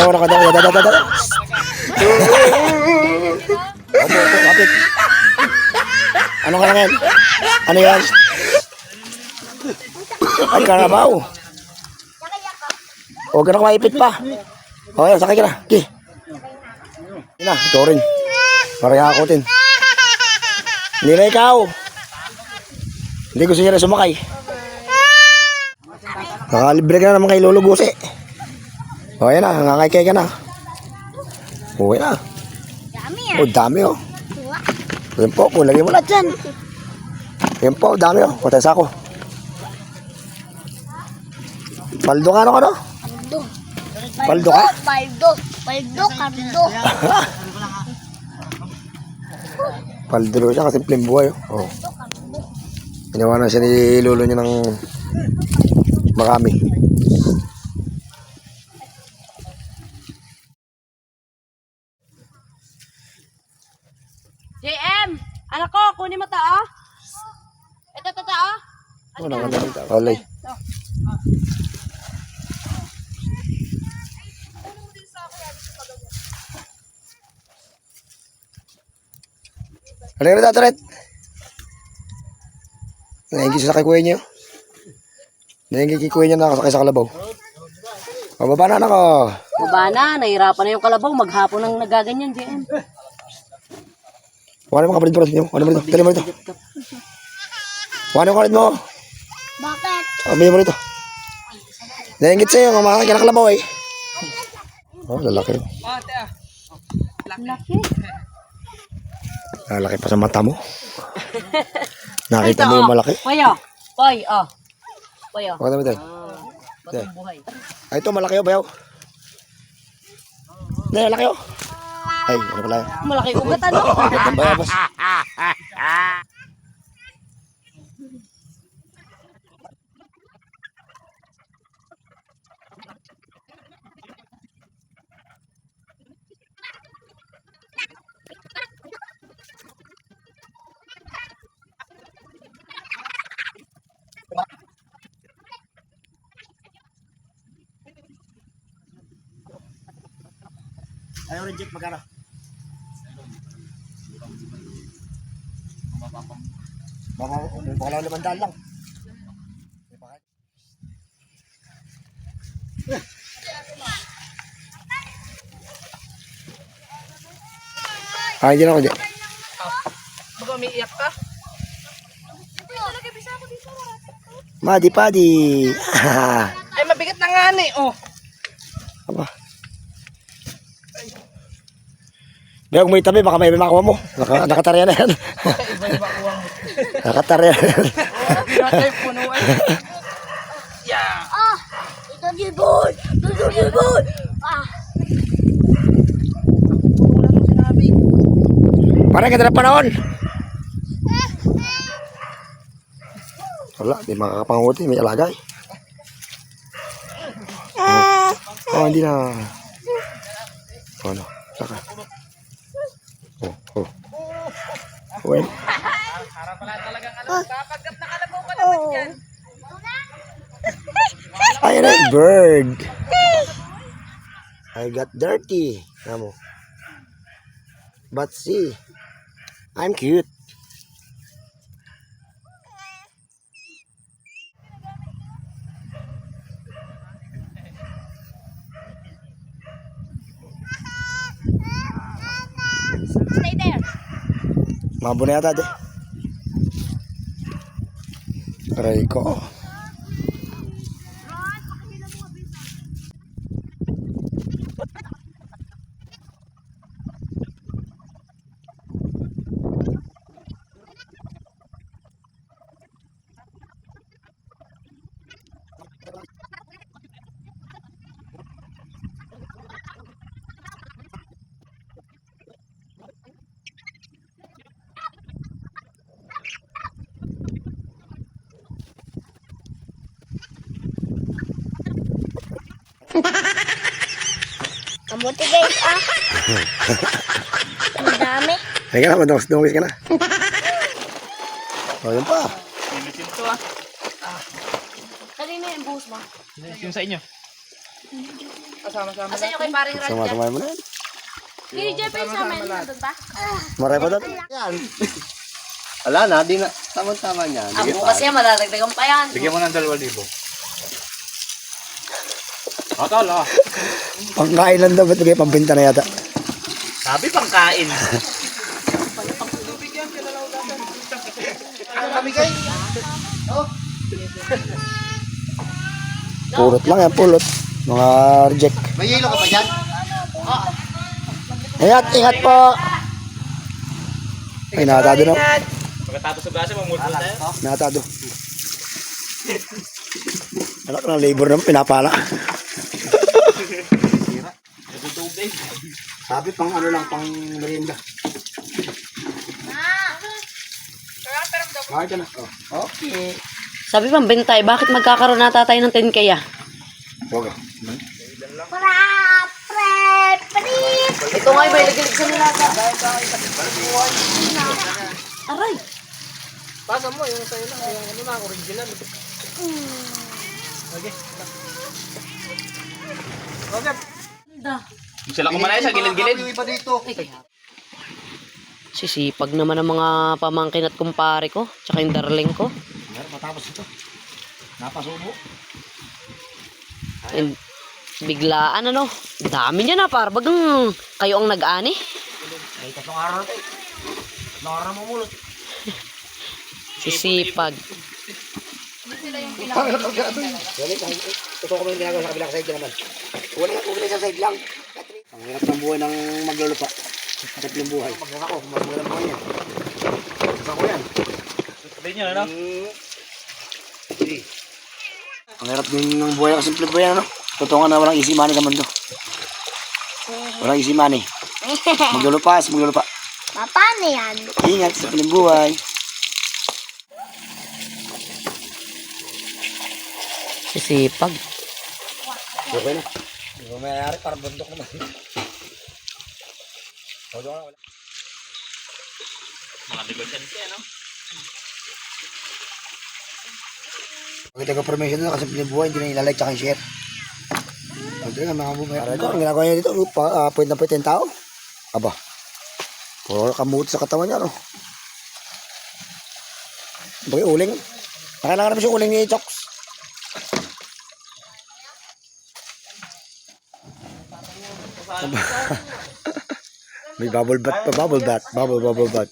ako nakadaw. Opo, kapit. Ano ka na yan? Ano yan? Ay, karabaw. Huwag ka na kumaipit pa. O, yan, sakay ka na. Okay. Hindi na, ikaw rin. Parang hakutin. Hindi na ikaw. Hindi gusto niya rin sumakay. Nakalibre ka na naman kay Lolo Gusi. O, yan na, nangangay ka na. Uwi na. O, dami o. Yan po, kulagay mo lahat yan. Yan po, dami o. Kutay sa ako. Paldo ka ano? Paldo ka? Paldo, kardo. Paldo siya kasi simpleng buhay. Oh. Inawanan siya ni lolo niya ng marami. JM, anak ko, kunin mo to, oh. Ito, oh. Ano nga naman ito? Olay. Ano yung natataret? Naingin siya sa kikuya niyo. Naingin kikuya niya nakasakay sa kalabaw. O, baba na anak ko. Baba na, nahirapan na yung kalabaw. Maghapon nang nagaganyan, JM. Wala mo kapatid mo rin. Wala mo rito. Tali mo rito. Wala mo kapatid mo. Bakit? Sabi mo rito. Naingit sa'yo. Kumakakay ka ng kalabaw eh. Oh, lalaki. Laki. Lalaki pa sa mata mo. Nakita mo yung malaki. Poyo. Poy, oh. Poyo. Bakit naman tayo? Bagong buhay. Ay, ito malaki o bayaw. Hindi, malaki o. Ay, ano pala yun? Malaki ugat, ano? Ugat ng bayabas. Ayaw rin Jeep, magkano? Baka lang 500 lang. Ah, hindi na ako dyan. Baga umiiyak ka? Madi padi. Ay, mabigat na nga eh, oh. Aba. Bayag mo itabi, baka may makuha mo. Nakatarya na yan. Iba yung makuha mo. Nakatarya na yan. Pinatay punuan. Yeah. Ah! Ito libon! Ito libon! Ah! Parang ganda ng panahon. Wala, di makakapanguti. May alagay. Oh, hindi na. Oh, ano? Saka. Oh. Well. Para pala talagang ano, kapagkat na kalabaw ka naman yan. Ay, red bird. I got dirty. Namo. But see, I'm cute. Stay there! Mabo na yata, de. Aray ko. Kamuti guys, ah! Ang dami! Ay ka na, madungis ka na. O, yun pa. Pinisin to ah. Kanina yung buhos mo. Yung sa inyo. Kasama-sama Asan yung kay paring Rod dyan? Sama-sama mo na yan. Kay Jeff yung sa amin. Nandun ba? Maray pa doon. Yan. Wala na, di na. Tama-tama niyan. Ah, bukas yan. Madadagdagan pa yan. Bigyan mo ng 2,000. Tol, oh. Pangkain lang daw, ba't bigay pambinta na yata? Sabi pang kain. Kami kayo. Pulot lang yan, pulot. Mga reject. May yelo ka pa dyan? Ingat, ingat po. Ay, nakatado na. Pagkatapos sa gasa, mamulto tayo. Nakatado. Anak ng labor naman, pinapala. Natutubig. Sabi pang ano lang, pang merienda. Bakit ka na? Oh. Okay. Sabi pang bentay, bakit magkakaroon na tayo ng 10K ah? Okay. Ito nga may lagilig sa nilasa. Aray! Pasa mo, yung sa'yo lang. Yung ano na, original. Okay. Okay. Sila kumanay sa gilid-gilid. Yung iba dito. Sisipag naman ang mga pamangkin at kumpare ko, tsaka yung darling ko. Meron matapos ito. Napasubo. And biglaan ano, dami niya na para bagang kayo ang nag-ani. Ay, tatlong araw na tayo. Tatlong araw na mamulot. Sisipag. Totoo ko yung ginagawa sa kabilang side naman. Wala sa side lang. Ang hirap ng buhay ng maglulupa. Hirap yung buhay. Ako, magmula ng buhay yan. Ako yan. Sabi niyo, ano? Ang hirap din ng buhay ng simple buhay, ano? Totoo nga na walang easy money sa mundo. Walang easy money. Maglulupa, maglulupa. Paano yan? Ingat sa piling buhay. Sisipag. Okay na. Hindi mo mayayari, parang bundok naman. Mga negosyante, ano? Pag taga-permission na kasi piling buhay, hindi na ilalike tsaka share. Pwede nga mga bumay. Ito, ang ginagawa niya dito, point na point yung tao. Aba. Puro kamuti sa katawan niya, no? Bagay uling. Nakailangan naman siya uling ni Choks. May bubble bath pa, bubble bath. Bubble bath.